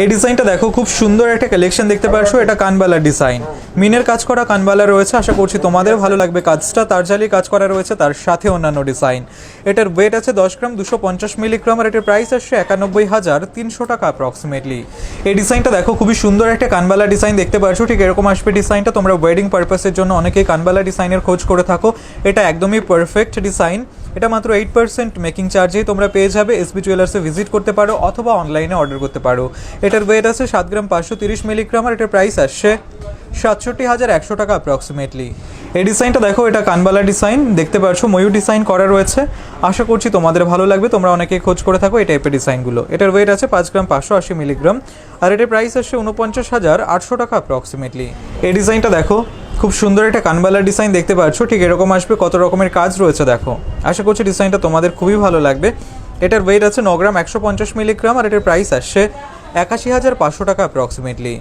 এই ডিজাইনটা দেখো, খুব সুন্দর একটা কালেকশন দেখতে পাচ্ছ। এটা কানবালার ডিজাইন, মিনের কাজ করা কানবালা রয়েছে। আশা করছি তোমাদের ভালো লাগবে কাজটা। তারজালি কাজ করা রয়েছে, তার সাথে অন্যান্য ডিজাইন। এটার ওয়েট আছে 10 গ্রাম, 250 মিলিগ্রাম, আর এটার প্রাইস আসছে 91,300 টাকা অ্যাপ্রক্সিমেটলি। এই ডিজাইনটা দেখো, খুবই সুন্দর একটা কানবালা ডিজাইন দেখতে পাচ্ছ। ঠিক এরকম আসবে ডিজাইনটা। তোমরা ওয়েডিং পারপাসের জন্য অনেকেই কানবালা ডিজাইনের খোঁজ করে থাকো। এটা একদমই পারফেক্ট ডিজাইন। এটা মাত্র 8% মেকিং চার্জেই তোমরা পেয়ে যাবে। এসবি জুয়েলার্সে ভিজিট করতে পারো অথবা অনলাইনে অর্ডার করতে পারো। এটার ওয়েট আছে 7 গ্রাম, 530 মিলিগ্রাম, আর এটার প্রাইস আসছে 67,100 টাকা অ্যাপ্রক্সিমেটলি। এই ডিজাইনটা দেখো, এটা কানবালা ডিজাইন দেখতে পাচ্ছ, ময়ূর ডিজাইন করা রয়েছে। আশা করছি তোমাদের ভালো লাগবে। তোমরা অনেকেই খোঁজ করে থাকো এই টাইপের ডিজাইনগুলো। এটার ওয়েট আছে 5 গ্রাম, 580 মিলিগ্রাম, আর এটার প্রাইস আসছে 49,800 টাকা অ্যাপ্রক্সিমেটলি। এই ডিজাইনটা দেখো, খুব সুন্দর একটা কানবালার ডিজাইন দেখতে পাচ্ছ। ঠিক এরকম আসবে, কত রকমের কাজ রয়েছে দেখো। আশা করছি ডিজাইনটা তোমাদের খুবই ভালো লাগবে। এটার ওয়েট আছে 9 গ্রাম, 150 মিলিগ্রাম, আর এটার প্রাইস আসছে 81,500 টাকা অ্যাপ্রক্সিমেটলি।